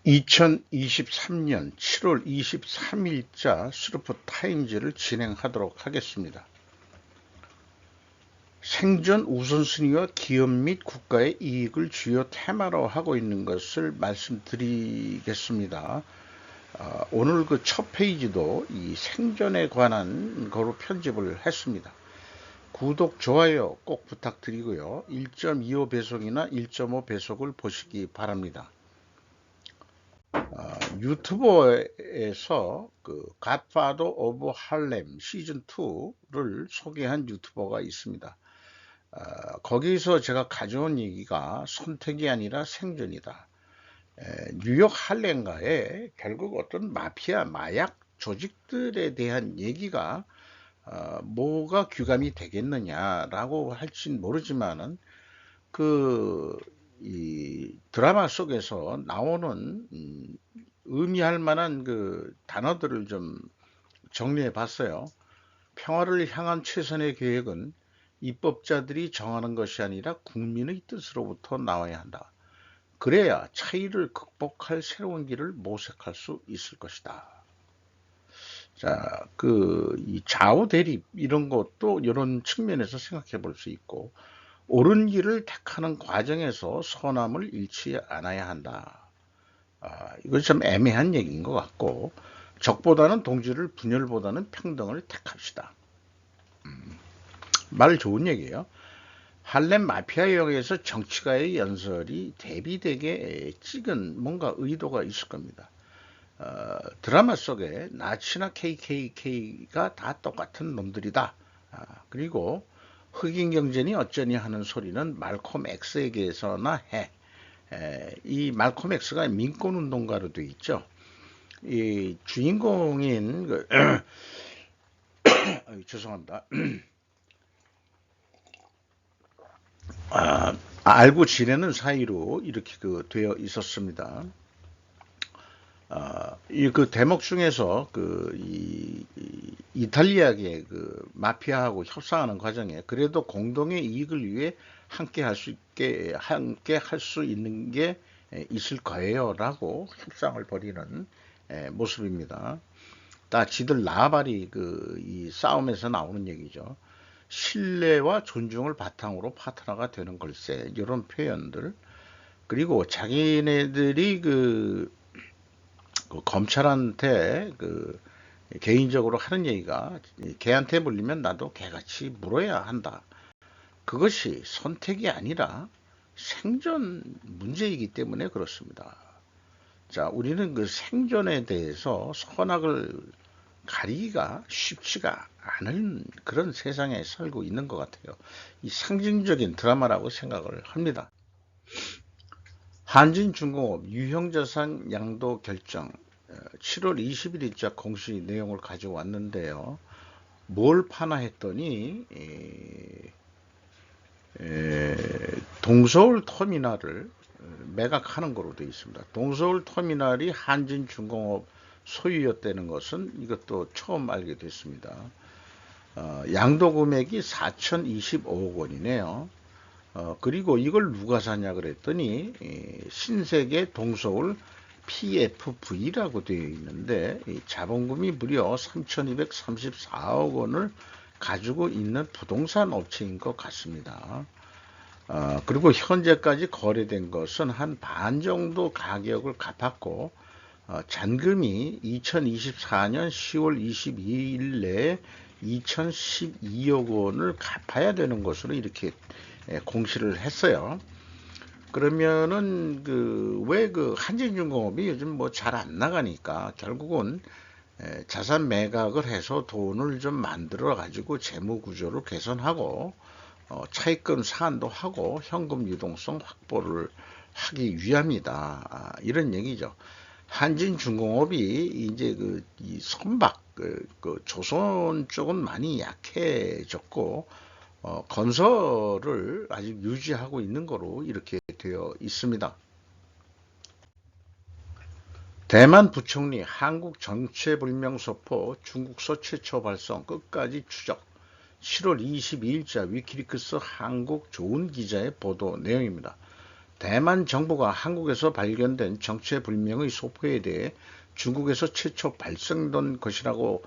2023년 7월 23일자 스루프 타임즈를 진행하도록 하겠습니다. 생존 우선순위와 기업 및 국가의 이익을 주요 테마로 하고 있는 것을 말씀드리겠습니다. 오늘 그 첫 페이지도 이 생존에 관한 거로 편집을 했습니다. 구독, 좋아요 꼭 부탁드리고요. 1.25 배속이나 1.5 배속을 보시기 바랍니다. 유튜버에서 그 갓파더 오브 할렘 시즌 2를 소개한 유튜버가 있습니다. 거기서 제가 가져온 얘기가 선택이 아니라 생존이다. 뉴욕 할렘가에 결국 어떤 마피아 마약 조직들에 대한 얘기가 뭐가 귀감이 되겠느냐라고 할진 모르지만은 이 드라마 속에서 나오는 의미할 만한 그 단어들을 좀 정리해 봤어요. 평화를 향한 최선의 계획은 입법자들이 정하는 것이 아니라 국민의 뜻으로부터 나와야 한다. 그래야 차이를 극복할 새로운 길을 모색할 수 있을 것이다. 자, 이 좌우 대립 이런 것도 이런 측면에서 생각해 볼 수 있고, 옳은 길을 택하는 과정에서 선함을 잃지 않아야 한다. 이건 좀 애매한 얘기인 것 같고, 적보다는 동지를, 분열보다는 평등을 택합시다. 말 좋은 얘기예요. 할렘 마피아역에서 정치가의 연설이 대비되게 찍은 뭔가 의도가 있을 겁니다. 드라마 속에 나치나 KKK가 다 똑같은 놈들이다. 그리고 흑인 경제니 어쩌니 하는 소리는 말콤 X에게서나 해. 이 말콤 X가 민권운동가로 되어 있죠. 이 주인공인 죄송합니다. 알고 지내는 사이로 이렇게 되어 있었습니다. 이 대목 중에서 이탈리아계 마피아하고 협상하는 과정에 그래도 공동의 이익을 위해 함께 할 수 있는 게 있을 거예요라고 협상을 벌이는 모습입니다. 다 지들 나발이 이 싸움에서 나오는 얘기죠. 신뢰와 존중을 바탕으로 파트너가 되는 걸세, 이런 표현들. 그리고 자기네들이 검찰한테 개인적으로 하는 얘기가 개한테 물리면 나도 개같이 물어야 한다. 그것이 선택이 아니라 생존 문제이기 때문에 그렇습니다. 자, 우리는 생존에 대해서 선악을 가리기가 쉽지가 않은 그런 세상에 살고 있는 것 같아요. 이 상징적인 드라마라고 생각을 합니다. 한진중공업 유형자산 양도 결정 7월 20일자 공시 내용을 가져왔는데요. 뭘 파나 했더니 동서울 터미널을 매각하는 거로 되어 있습니다. 동서울 터미널이 한진중공업 소유였다는 것은 이것도 처음 알게 됐습니다. 양도 금액이 4,025억 원이네요. 그리고 이걸 누가 사냐 그랬더니 신세계 동서울 PFV라고 되어 있는데 자본금이 무려 3,234억 원을 가지고 있는 부동산 업체인 것 같습니다. 그리고 현재까지 거래된 것은 한 반 정도 가격을 갚았고 잔금이 2024년 10월 22일 내에 2,012억 원을 갚아야 되는 것으로 이렇게 공시를 했어요. 그러면은 왜 한진중공업이 요즘 뭐 잘 안 나가니까 결국은 자산 매각을 해서 돈을 좀 만들어 가지고 재무 구조를 개선하고 차입금 상환도 하고 현금 유동성 확보를 하기 위함이다. 이런 얘기죠. 한진중공업이 이제 이 선박 조선 쪽은 많이 약해졌고 건설을 아직 유지하고 있는 거로 이렇게 되어 있습니다. 대만 부총리 한국 정체불명소포 중국서 최초 발송 끝까지 추적 7월 22일자 위키리크스 한국 좋은 기자의 보도 내용입니다. 대만 정부가 한국에서 발견된 정체불명의 소포에 대해 중국에서 최초 발생된 것이라고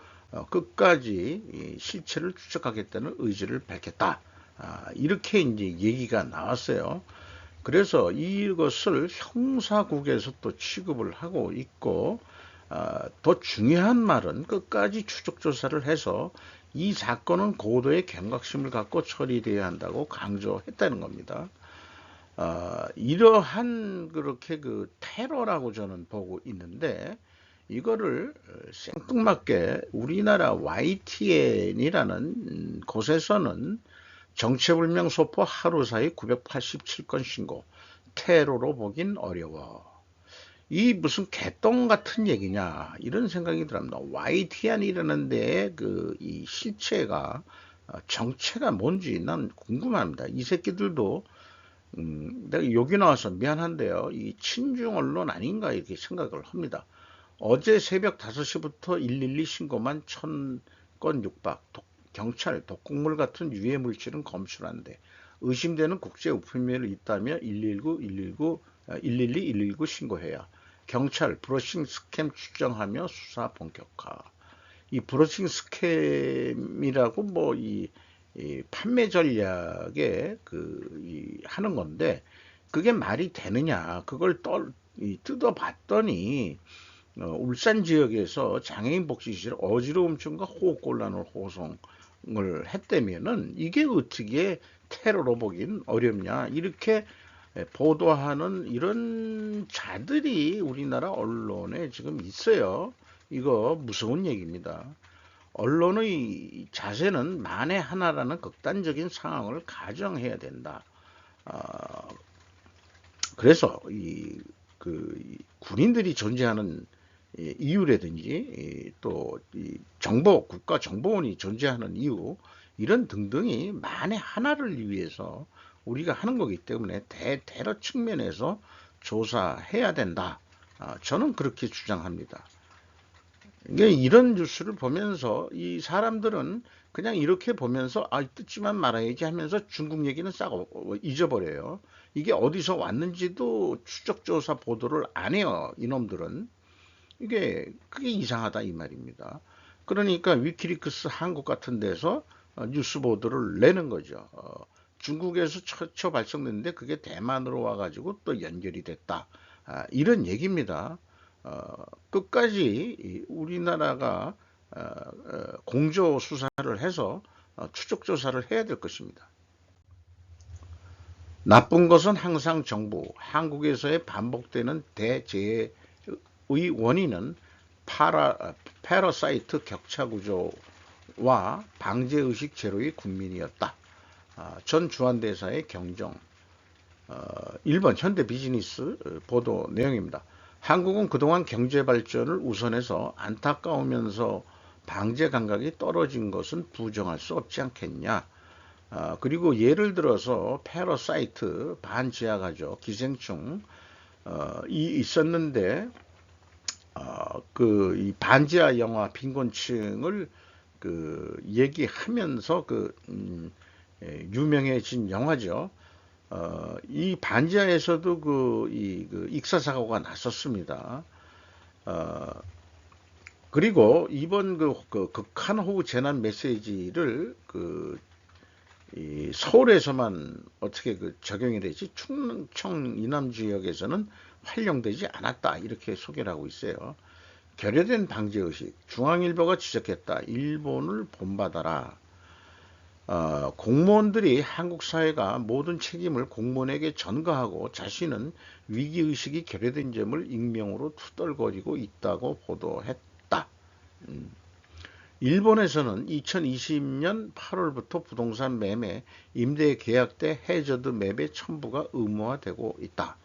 끝까지 실체를 추적하겠다는 의지를 밝혔다. 이렇게 이제 얘기가 나왔어요. 그래서 이것을 형사국에서 또 취급을 하고 있고, 더 중요한 말은 끝까지 추적조사를 해서 이 사건은 고도의 경각심을 갖고 처리되어야 한다고 강조했다는 겁니다. 이러한 그렇게 그 테러라고 저는 보고 있는데, 이거를 생뚱맞게 우리나라 YTN이라는 곳에서는 정체불명 소포 하루 사이 987건 신고, 테러로 보긴 어려워. 이 무슨 개똥 같은 얘기냐 이런 생각이 들합니다. YTN이라는 데에 이 실체가 정체가 뭔지 난 궁금합니다. 이 새끼들도 내가 여기 나와서 미안한데요. 이 친중 언론 아닌가 이렇게 생각을 합니다. 어제 새벽 5시부터 112 신고만 1000건 육박, 경찰, 독극물 같은 유해 물질은 검출한데 의심되는 국제 우편물이 있다며 119, 112, 119 신고해야 경찰 브러싱 스캠 추정하며 수사 본격화. 이 브러싱 스캠이라고 뭐 이 판매 전략에 하는 건데 그게 말이 되느냐? 그걸 뜯어봤더니 울산 지역에서 장애인 복지시설 어지러움증과 호흡곤란을 호송을 했다면은 이게 어떻게 테러로 보긴 어렵냐 이렇게 보도하는 이런 자들이 우리나라 언론에 지금 있어요. 이거 무서운 얘기입니다. 언론의 자세는 만에 하나라는 극단적인 상황을 가정해야 된다. 그래서 이 군인들이 존재하는 이유라든지 또 국가 정보원이 존재하는 이유 이런 등등이 만에 하나를 위해서 우리가 하는 거기 때문에 테러 측면에서 조사해야 된다. 저는 그렇게 주장합니다. 이런 뉴스를 보면서 이 사람들은 그냥 이렇게 보면서 뜯지만 말아야지 하면서 중국 얘기는 싹 잊어버려요. 이게 어디서 왔는지도 추적조사 보도를 안 해요. 이놈들은. 그게 이상하다 이 말입니다. 그러니까 위키리크스 한국 같은 데서 뉴스 보도를 내는 거죠. 중국에서 최초 발송됐는데 그게 대만으로 와가지고 또 연결이 됐다. 이런 얘기입니다. 끝까지 우리나라가 공조 수사를 해서 추적 조사를 해야 될 것입니다. 나쁜 것은 항상 정부, 한국에서의 반복되는 대재해의 원인은 패러사이트 격차 구조와 방제의식 제로의 국민이었다. 전 주한대사의 경정. 1번 현대 비즈니스 보도 내용입니다. 한국은 그동안 경제 발전을 우선해서 안타까우면서 방제 감각이 떨어진 것은 부정할 수 없지 않겠냐. 그리고 예를 들어서 패러사이트 반지하 가족 기생충 이 있었는데 이 반지하 영화 빈곤층을 얘기하면서 유명해진 영화죠. 이 반지하에서도 익사사고가 났었습니다. 그리고 이번 극한호우 재난 메시지를 이 서울에서만 어떻게 적용이 되지 충청 이남 지역에서는 활용되지 않았다 이렇게 소개를 하고 있어요. 결여된 방제의식 중앙일보가 지적했다. 일본을 본받아라. 공무원들이 한국 사회가 모든 책임을 공무원에게 전가하고 자신은 위기의식이 결여된 점을 익명으로 투덜거리고 있다고 보도했다. 일본에서는 2020년 8월부터 부동산 매매, 임대 계약 때 해저드 맵의 첨부가 의무화되고 있다.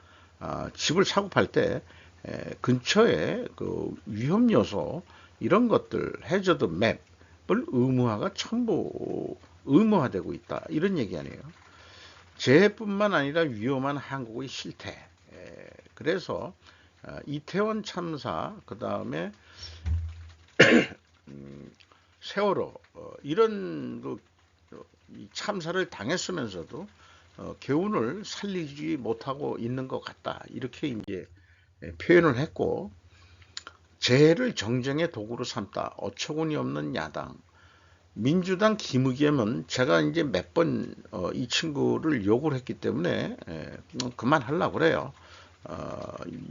집을 사고 팔 때 근처에 위험 요소 이런 것들 해저드 맵을 의무화되고 있다. 이런 얘기 아니에요. 재해뿐만 아니라 위험한 한국의 실태. 그래서 이태원 참사, 그 다음에 세월호 이런 참사를 당했으면서도 교훈을 살리지 못하고 있는 것 같다. 이렇게 이제 표현을 했고, 재해를 정쟁의 도구로 삼다. 어처구니 없는 야당. 민주당 김의겸은 제가 이제 몇 번 이 친구를 욕을 했기 때문에 그만하려고 그래요.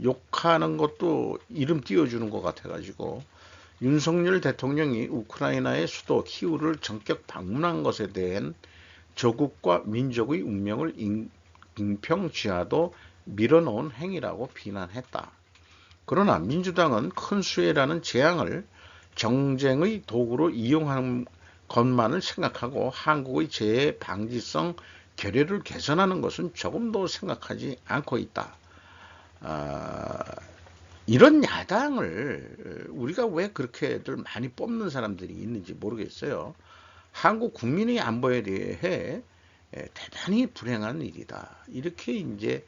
욕하는 것도 이름 띄워주는 것 같아가지고 윤석열 대통령이 우크라이나의 수도 키우를 전격 방문한 것에 대한 조국과 민족의 운명을 인평쥐하도 밀어놓은 행위라고 비난했다. 그러나 민주당은 큰 수혜라는 재앙을 정쟁의 도구로 이용하는 것만을 생각하고 한국의 재해 방지성 결여를 개선하는 것은 조금도 생각하지 않고 있다. 이런 야당을 우리가 왜 그렇게들 많이 뽑는 사람들이 있는지 모르겠어요. 한국 국민의 안보에 대해 대단히 불행한 일이다. 이렇게 이제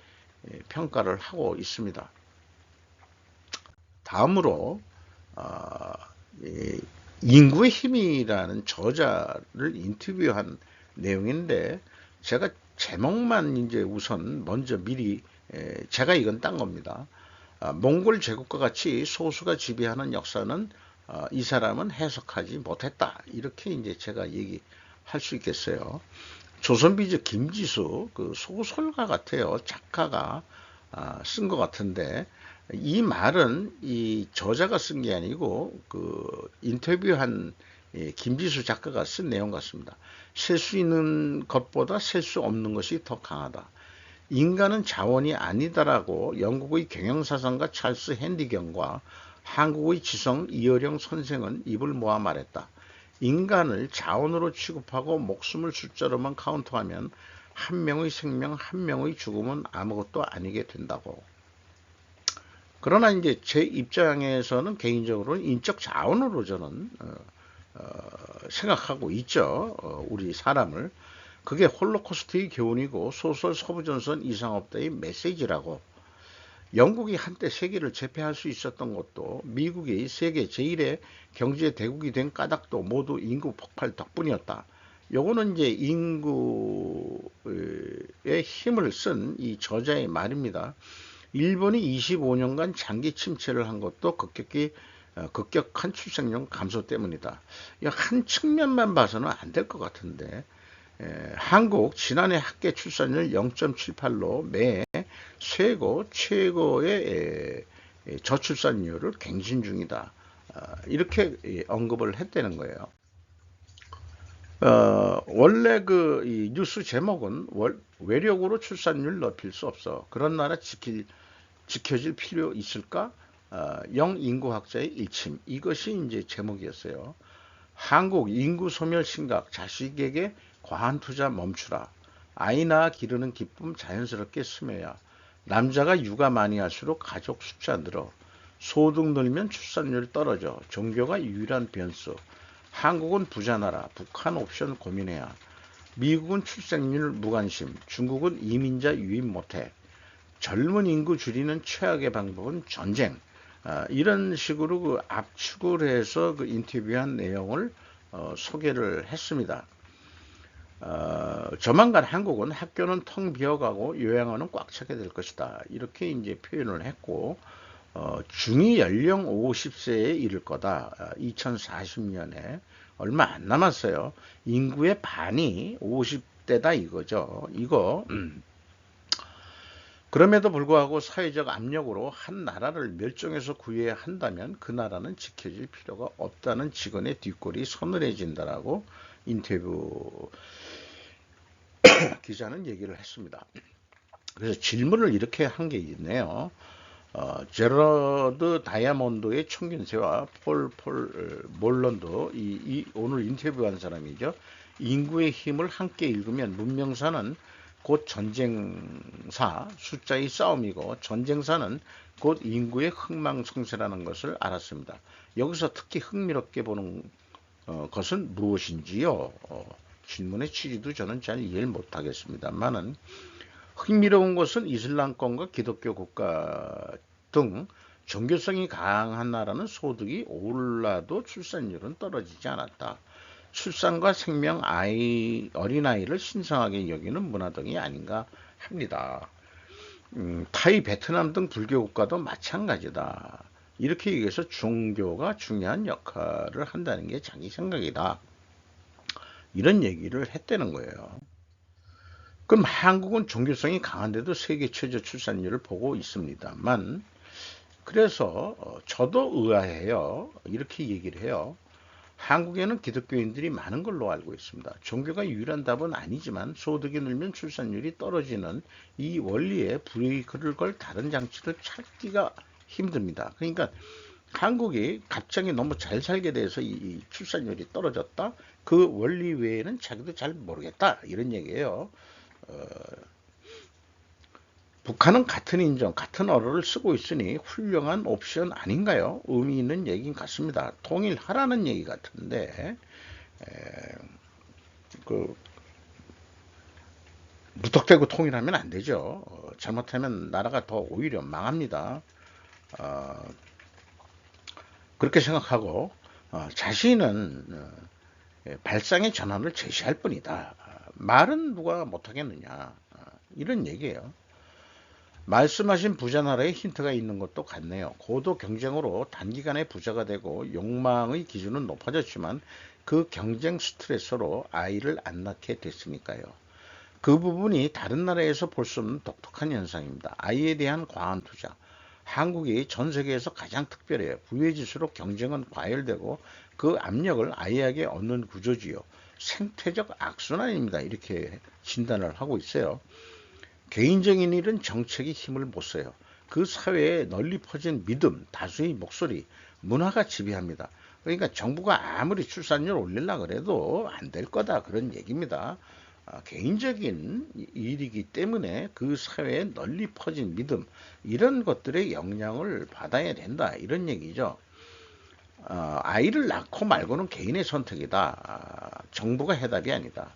평가를 하고 있습니다. 다음으로 인구의 힘이라는 저자를 인터뷰한 내용인데 제가 제목만 이제 우선 먼저 미리 제가 이건 딴 겁니다. 몽골 제국과 같이 소수가 지배하는 역사는 이 사람은 해석하지 못했다. 이렇게 이제 제가 얘기할 수 있겠어요. 조선비저 김지수 그 소설가 같아요. 작가가 쓴 것 같은데 이 말은 이 저자가 쓴 게 아니고 그 인터뷰한 김지수 작가가 쓴 내용 같습니다. 셀 수 있는 것보다 셀 수 없는 것이 더 강하다. 인간은 자원이 아니다라고 영국의 경영사상가 찰스 핸디경과 한국의 지성 이어령 선생은 입을 모아 말했다. 인간을 자원으로 취급하고 목숨을 숫자로만 카운트하면 한 명의 생명, 한 명의 죽음은 아무것도 아니게 된다고. 그러나 이제 제 입장에서는 개인적으로 인적 자원으로 저는 생각하고 있죠. 우리 사람을. 그게 홀로코스트의 교훈이고 소설 서부전선 이상 없다의 메시지라고. 영국이 한때 세계를 제패할 수 있었던 것도 미국이 세계 제1의 경제 대국이 된 까닭도 모두 인구 폭발 덕분이었다. 요거는 이제 인구의 힘을 쓴 이 저자의 말입니다. 일본이 25년간 장기 침체를 한 것도 급격한 출생률 감소 때문이다. 한 측면만 봐서는 안 될 것 같은데 한국 지난해 합계 출산율 0.78로 매 최고의 저출산율을 갱신 중이다. 이렇게 언급을 했다는 거예요. 원래 그 이 뉴스 제목은 외력으로 출산율 높일 수 없어. 그런 나라 지켜질 필요 있을까? 영인구학자의 일침. 이것이 이제 제목이었어요. 한국 인구 소멸 심각. 자식에게 과한 투자 멈추라. 아이 낳아 기르는 기쁨 자연스럽게 스며야. 남자가 육아 많이 할수록 가족 숫자 늘어. 소득 늘면 출산율 떨어져. 종교가 유일한 변수. 한국은 부자 나라. 북한 옵션 고민해야. 미국은 출생률 무관심. 중국은 이민자 유입 못해. 젊은 인구 줄이는 최악의 방법은 전쟁. 이런 식으로 그 압축을 해서 그 인터뷰한 내용을 소개를 했습니다. 조만간 한국은 학교는 텅 비어가고 요양원은 꽉 차게 될 것이다. 이렇게 이제 표현을 했고, 중위 연령 50세에 이를 거다. 2040년에 얼마 안 남았어요. 인구의 반이 50대다 이거죠. 이거 그럼에도 불구하고 사회적 압력으로 한 나라를 멸종해서 구해야 한다면 그 나라는 지켜질 필요가 없다는 직원의 뒷골이 서늘해진다라고 인터뷰 기자는 얘기를 했습니다. 그래서 질문을 이렇게 한 게 있네요. 제러드 다이아몬드의 청균세와 폴 몰런드 오늘 인터뷰한 사람이죠. 인구의 힘을 함께 읽으면 문명사는 곧 전쟁사 숫자의 싸움이고 전쟁사는 곧 인구의 흥망성쇠라는 것을 알았습니다. 여기서 특히 흥미롭게 보는 것은 무엇인지요? 질문의 취지도 저는 잘 이해를 못하겠습니다만은 흥미로운 것은 이슬람권과 기독교 국가 등 종교성이 강한 나라는 소득이 올라도 출산율은 떨어지지 않았다. 출산과 생명, 어린아이를 신성하게 여기는 문화 등이 아닌가 합니다. 타이, 베트남 등 불교 국가도 마찬가지다. 이렇게 얘기해서 종교가 중요한 역할을 한다는 게 자기 생각이다. 이런 얘기를 했다는 거예요. 그럼 한국은 종교성이 강한데도 세계 최저 출산율을 보고 있습니다만, 그래서 저도 의아해요. 이렇게 얘기를 해요. 한국에는 기독교인들이 많은 걸로 알고 있습니다. 종교가 유일한 답은 아니지만 소득이 늘면 출산율이 떨어지는 이 원리에 불이익을 걸 다른 장치를 찾기가 힘듭니다. 그러니까 한국이 갑자기 너무 잘 살게 돼서 이 출산율이 떨어졌다. 그 원리 외에는 자기도 잘 모르겠다. 이런 얘기예요. 어, 북한은 같은 인종, 같은 언어를 쓰고 있으니 훌륭한 옵션 아닌가요? 의미 있는 얘기인 것 같습니다. 통일하라는 얘기 같은데, 그, 무턱대고 통일하면 안 되죠. 잘못하면 나라가 더 오히려 망합니다. 어, 그렇게 생각하고, 자신은 발상의 전환을 제시할 뿐이다. 말은 누가 못하겠느냐. 이런 얘기예요. 말씀하신 부자 나라에 힌트가 있는 것도 같네요. 고도 경쟁으로 단기간에 부자가 되고 욕망의 기준은 높아졌지만 그 경쟁 스트레스로 아이를 안 낳게 됐으니까요. 그 부분이 다른 나라에서 볼 수 없는 독특한 현상입니다. 아이에 대한 과한 투자. 한국이 전 세계에서 가장 특별해요. 부유해질수록 경쟁은 과열되고 그 압력을 아이에게 얻는 구조지요. 생태적 악순환입니다. 이렇게 진단을 하고 있어요. 개인적인 일은 정책이 힘을 못 써요. 그 사회에 널리 퍼진 믿음, 다수의 목소리, 문화가 지배합니다. 그러니까 정부가 아무리 출산율 올리려고 그래도 안 될 거다. 그런 얘기입니다. 개인적인 일이기 때문에 그 사회에 널리 퍼진 믿음, 이런 것들의 영향을 받아야 된다. 이런 얘기죠. 아이를 낳고 말고는 개인의 선택이다. 정부가 해답이 아니다.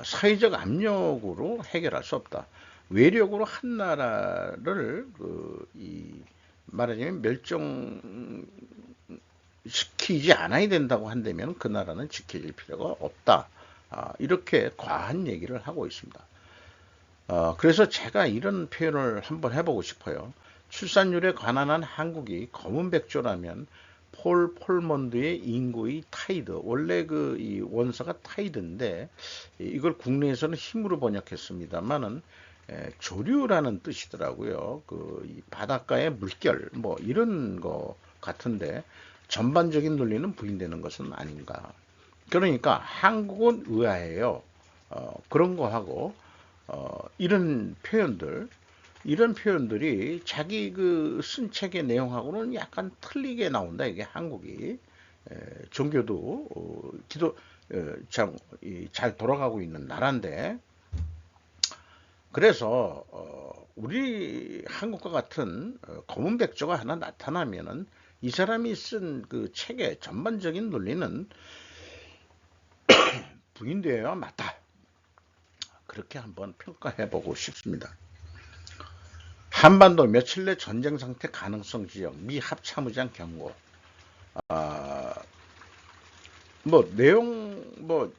사회적 압력으로 해결할 수 없다. 외력으로 한 나라를 말하자면 멸종시키지 않아야 된다고 한다면 그 나라는 지켜질 필요가 없다. 이렇게 과한 얘기를 하고 있습니다. 그래서 제가 이런 표현을 한번 해보고 싶어요. 출산율에 관한 한 한국이 검은 백조라면 폴 폴먼드의 인구의 타이드, 원래 이 원서가 타이드인데 이걸 국내에서는 힘으로 번역했습니다만은 조류라는 뜻이더라고요. 이 바닷가의 물결 뭐 이런 거 같은데 전반적인 논리는 부인되는 것은 아닌가. 그러니까 한국은 의아해요. 그런 거 하고 이런 표현들이 자기 쓴 책의 내용하고는 약간 틀리게 나온다. 이게 한국이 종교도 기도 잘 돌아가고 있는 나라인데, 그래서 우리 한국과 같은 검은 백조가 하나 나타나면은 이 사람이 쓴 그 책의 전반적인 논리는 부인되어야 맞다. 그렇게 한번 평가해보고 싶습니다. 한반도 며칠 내 전쟁 상태 가능성 지역, 미 합참의장 경고. 내용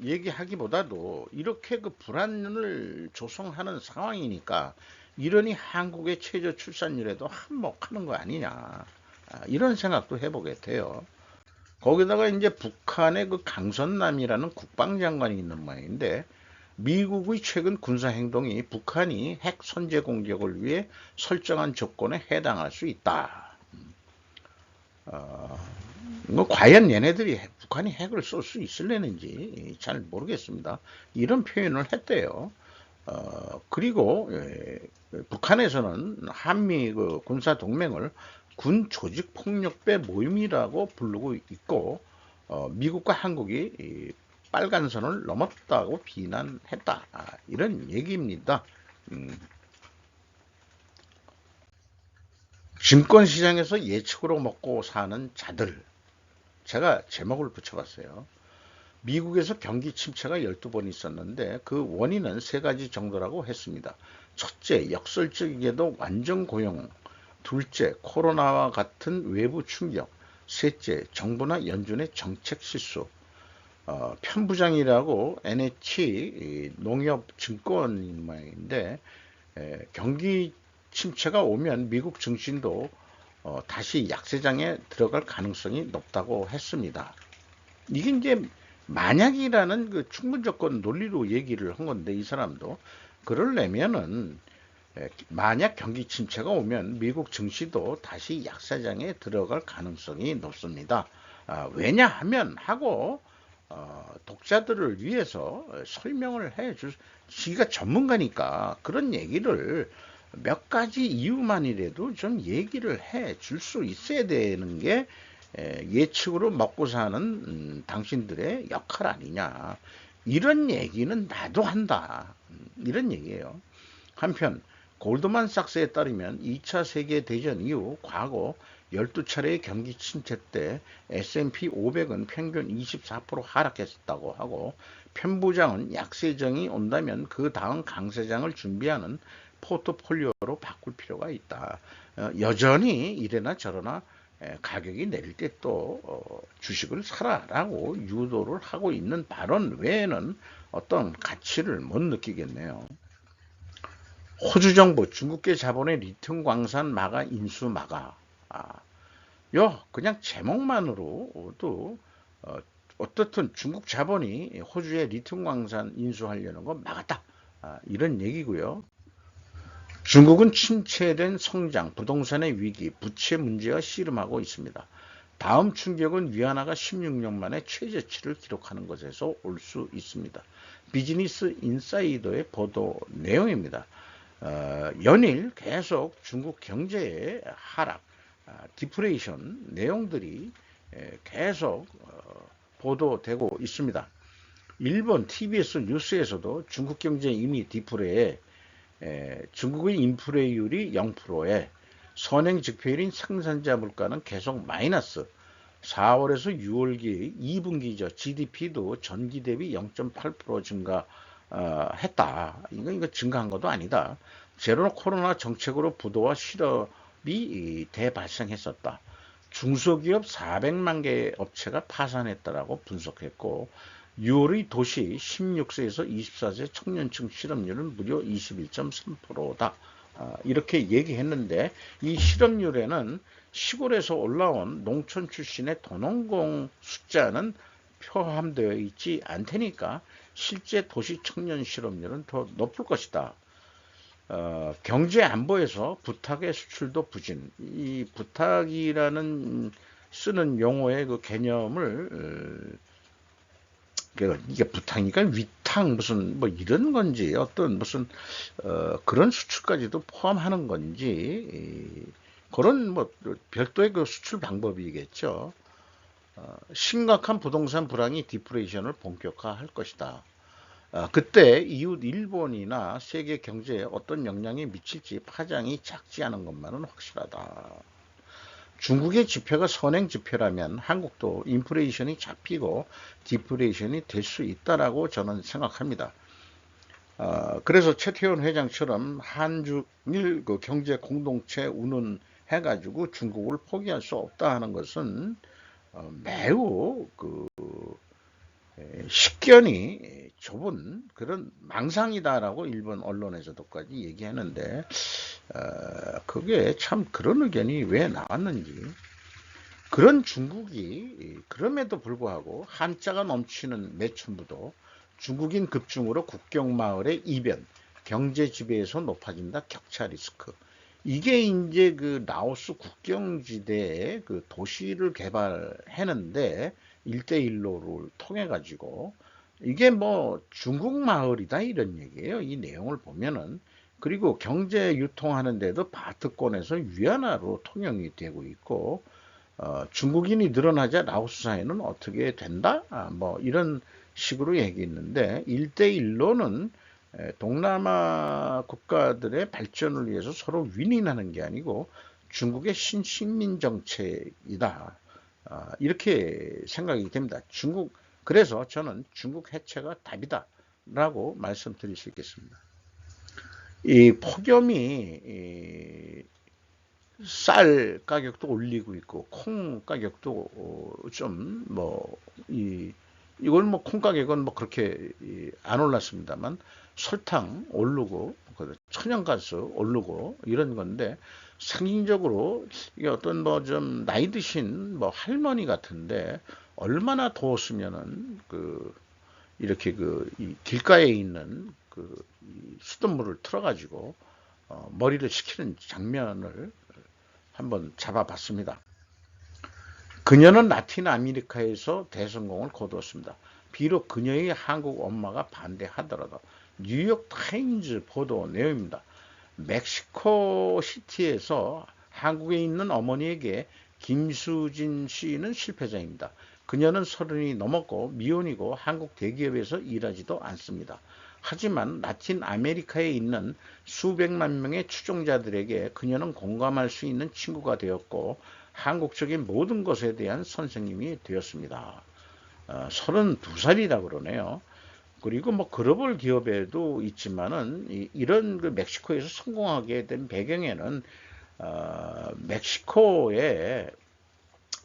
얘기하기보다도 이렇게 불안을 조성하는 상황이니까 이러니 한국의 최저 출산율에도 한몫하는 거 아니냐. 이런 생각도 해보게 돼요. 거기다가 이제 북한의 강선남이라는 국방장관이 있는 모양인데 미국의 최근 군사행동이 북한이 핵 선제 공격을 위해 설정한 조건에 해당할 수 있다. 과연 얘네들이 북한이 핵을 쏠 수 있을려는지 잘 모르겠습니다. 이런 표현을 했대요. 그리고 북한에서는 한미 군사 동맹을 군 조직 폭력배 모임이라고 부르고 있고 미국과 한국이 빨간선을 넘었다고 비난했다. 이런 얘기입니다. 증권시장에서 예측으로 먹고 사는 자들. 제가 제목을 붙여봤어요. 미국에서 경기 침체가 12번 있었는데 그 원인은 세 가지 정도라고 했습니다. 첫째, 역설적이게도 완전 고용. 둘째, 코로나와 같은 외부 충격. 셋째, 정부나 연준의 정책 실수. 편부장이라고 NH 농협증권인 모양인데, 경기 침체가 오면 미국 증시도 다시 약세장에 들어갈 가능성이 높다고 했습니다. 이게 이제 만약이라는 그 충분 조건 논리로 얘기를 한 건데, 이 사람도 그러려면은 만약 경기 침체가 오면 미국 증시도 다시 약세장에 들어갈 가능성이 높습니다. 왜냐하면 하고 독자들을 위해서 설명을 해줄, 지가 전문가니까 그런 얘기를 몇 가지 이유만이라도 좀 얘기를 해 줄 수 있어야 되는 게 예측으로 먹고 사는 당신들의 역할 아니냐. 이런 얘기는 나도 한다. 이런 얘기예요. 한편 골드만삭스에 따르면 2차 세계대전 이후 과거 12차례의 경기 침체 때 S&P 500은 평균 24% 하락했다고 하고, 편부장은 약세장이 온다면 그 다음 강세장을 준비하는 포트폴리오로 바꿀 필요가 있다. 여전히 이래나 저러나 가격이 내릴 때 또 주식을 사라라고 유도를 하고 있는 발언 외에는 어떤 가치를 못 느끼겠네요. 호주 정부 중국계 자본의 리튬 광산 마가 인수 마가. 그냥 제목만으로도 어떻든 중국 자본이 호주의 리튬 광산 인수하려는 건 막았다. 이런 얘기고요. 중국은 침체된 성장, 부동산의 위기, 부채 문제와 씨름하고 있습니다. 다음 충격은 위안화가 16년 만에 최저치를 기록하는 것에서 올 수 있습니다. 비즈니스 인사이더의 보도 내용입니다. 연일 계속 중국 경제의 하락, 디프레이션 내용들이 계속 보도되고 있습니다. 일본 TBS 뉴스에서도 중국 경제 이미 디프레에, 중국의 인플레이율이 0%에 선행 직폐율인 생산자 물가는 계속 마이너스, 4월에서 6월기 2분기죠. GDP도 전기 대비 0.8% 증가했다. 이거 증가한 것도 아니다. 제로 코로나 정책으로 부도와 실업이 대발생했었다. 중소기업 400만 개 업체가 파산했다라고 분석했고, 6월의 도시 16세에서 24세 청년층 실업률은 무려 21.3%다. 이렇게 얘기했는데, 이 실업률에는 시골에서 올라온 농촌 출신의 도농공 숫자는 포함되어 있지 않다니까 실제 도시 청년 실업률은 더 높을 것이다. 경제 안보에서 부탁의 수출도 부진. 이 부탁이라는 쓰는 용어의 그 개념을 이게 부탁이니까 위탁 무슨 뭐 이런 건지 어떤 무슨 그런 수출까지도 포함하는 건지 그런 뭐 별도의 그 수출 방법이겠죠. 심각한 부동산 불황이 디프레이션을 본격화할 것이다. 그때 이웃 일본이나 세계 경제에 어떤 영향이 미칠지 파장이 작지 않은 것만은 확실하다. 중국의 지표가 선행 지표라면 한국도 인플레이션이 잡히고 디플레이션이 될 수 있다라고 저는 생각합니다. 그래서 최태원 회장처럼 한중일 그 경제 공동체 운운해가지고 중국을 포기할 수 없다 하는 것은 매우 그 식견이 좁은 그런 망상이다라고 일본 언론에서도까지 얘기하는데, 그게 참 그런 의견이 왜 나왔는지. 그런 중국이 그럼에도 불구하고 한자가 넘치는 매춘부도 중국인 급증으로 국경마을의 이변, 경제 지배에서 높아진다 격차 리스크. 이게 이제 그 라오스 국경지대에 그 도시를 개발했는데 1대1로를 통해 가지고 이게 뭐 중국 마을이다 이런 얘기예요. 이 내용을 보면은. 그리고 경제 유통하는데도 바트권에서 위안화로 통용이 되고 있고, 중국인이 늘어나자 라오스 사회는 어떻게 된다? 뭐 이런 식으로 얘기했는데, 1대1로는 동남아 국가들의 발전을 위해서 서로 윈윈하는 게 아니고 중국의 신식민 정책이다. 이렇게 생각이 됩니다. 그래서 저는 중국 해체가 답이다 라고 말씀드릴 수 있겠습니다. 이 폭염이 쌀 가격도 올리고 있고 콩 가격도 좀뭐 이걸 뭐 콩 가격은 뭐 그렇게 안 올랐습니다만 설탕 오르고 천연가스 오르고 이런 건데 상징적으로 이게 어떤 뭐 좀 나이 드신 뭐 할머니 같은데 얼마나 더웠으면은 이렇게 이 길가에 있는 이 수돗물을 틀어가지고 머리를 식히는 장면을 한번 잡아봤습니다. 그녀는 라틴 아메리카에서 대성공을 거두었습니다. 비록 그녀의 한국 엄마가 반대하더라도 뉴욕 타임즈 보도 내용입니다. 멕시코 시티에서 한국에 있는 어머니에게 김수진 씨는 실패자입니다. 그녀는 30이 넘었고 미혼이고 한국 대기업에서 일하지도 않습니다. 하지만 라틴 아메리카에 있는 수백만 명의 추종자들에게 그녀는 공감할 수 있는 친구가 되었고 한국적인 모든 것에 대한 선생님이 되었습니다. 32살이라 그러네요. 그리고 뭐 글로벌 기업에도 있지만은 이런 멕시코에서 성공하게 된 배경에는 멕시코에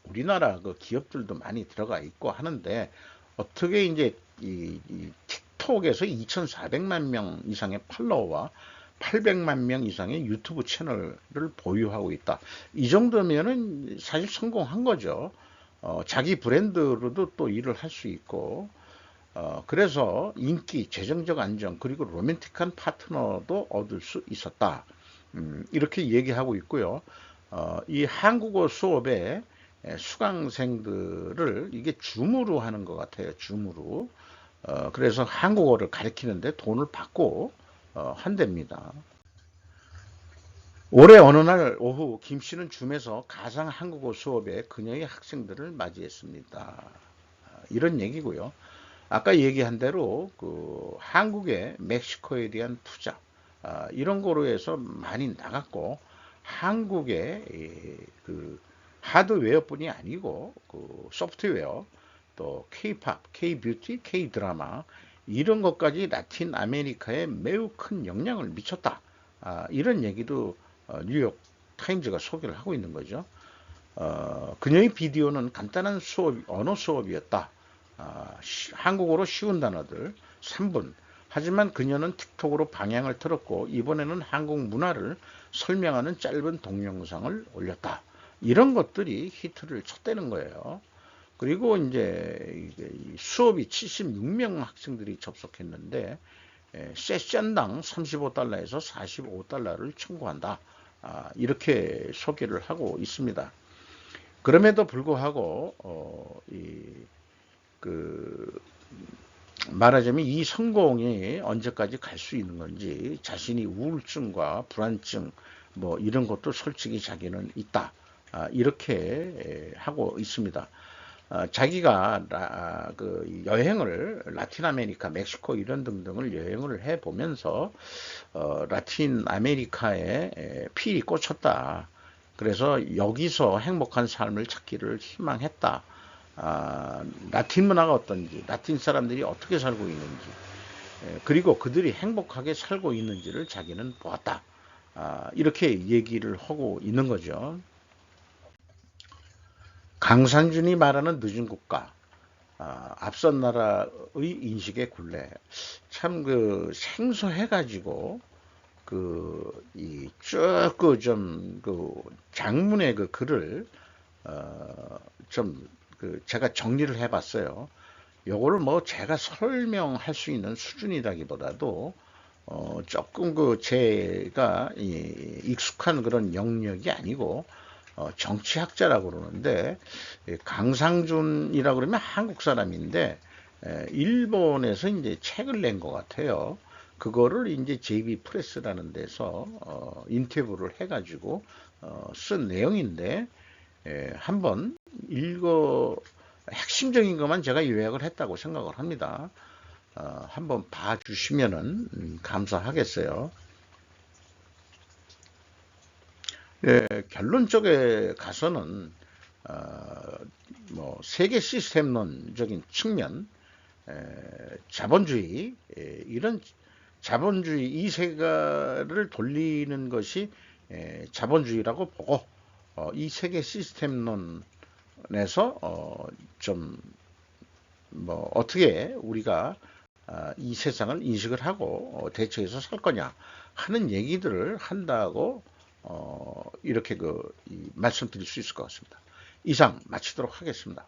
우리나라 기업들도 많이 들어가 있고 하는데 어떻게 이제 이 틱톡에서 2,400만 명 이상의 팔로워와 800만 명 이상의 유튜브 채널을 보유하고 있다. 이 정도면은 사실 성공한 거죠. 자기 브랜드로도 또 일을 할 수 있고, 그래서 인기, 재정적 안정, 그리고 로맨틱한 파트너도 얻을 수 있었다. 이렇게 얘기하고 있고요. 이 한국어 수업에 수강생들을 이게 줌으로 하는 것 같아요. 줌으로. 그래서 한국어를 가르치는데 돈을 받고 한답니다. 올해 어느 날 오후 김 씨는 줌에서 가상 한국어 수업에 그녀의 학생들을 맞이했습니다. 이런 얘기고요. 아까 얘기한 대로 한국의 멕시코에 대한 투자 이런 거로 해서 많이 나갔고 한국의 하드웨어뿐이 아니고 소프트웨어 또 K-팝, K-뷰티, K-드라마 이런 것까지 라틴 아메리카에 매우 큰 영향을 미쳤다. 이런 얘기도 뉴욕 타임즈가 소개를 하고 있는 거죠. 그녀의 비디오는 간단한 언어 수업이었다. 한국어로 쉬운 단어들 3분. 하지만 그녀는 틱톡으로 방향을 틀었고 이번에는 한국 문화를 설명하는 짧은 동영상을 올렸다. 이런 것들이 히트를 쳤다는 거예요. 그리고 이제 수업이 76명 학생들이 접속했는데 세션당 35달러에서 45달러를 청구한다. 이렇게 소개를 하고 있습니다. 그럼에도 불구하고 그 말하자면 이 성공이 언제까지 갈 수 있는 건지 자신이 우울증과 불안증 뭐 이런 것도 솔직히 자기는 있다. 이렇게 하고 있습니다. 자기가 여행을 라틴 아메리카, 멕시코 이런 등등을 여행을 해 보면서 라틴 아메리카에 필이 꽂혔다. 그래서 여기서 행복한 삶을 찾기를 희망했다. 라틴 문화가 어떤지, 라틴 사람들이 어떻게 살고 있는지, 그리고 그들이 행복하게 살고 있는지를 자기는 보았다. 이렇게 얘기를 하고 있는 거죠. 강산준이 말하는 늦은 국가, 앞선 나라의 인식의 굴레. 참 생소해가지고 이 쭉 장문의 글을 좀 제가 정리를 해봤어요. 요거를 뭐 제가 설명할 수 있는 수준이라기보다도 조금 제가 익숙한 그런 영역이 아니고 정치학자라고 그러는데 강상준이라고 그러면 한국 사람인데 일본에서 이제 책을 낸 것 같아요. 그거를 이제 JB 프레스라는 데서 인터뷰를 해가지고 쓴 내용인데 한번 핵심적인 것만 제가 요약을 했다고 생각을 합니다. 한번 봐주시면은 감사하겠어요. 결론 쪽에 가서는 뭐 세계 시스템론적인 측면, 자본주의 이런 자본주의 이 세계를 돌리는 것이 자본주의라고 보고 이 세계 시스템론에서 좀 뭐 어떻게 우리가 이 세상을 인식을 하고 대처해서 살 거냐 하는 얘기들을 한다고 이렇게 말씀드릴 수 있을 것 같습니다. 이상 마치도록 하겠습니다.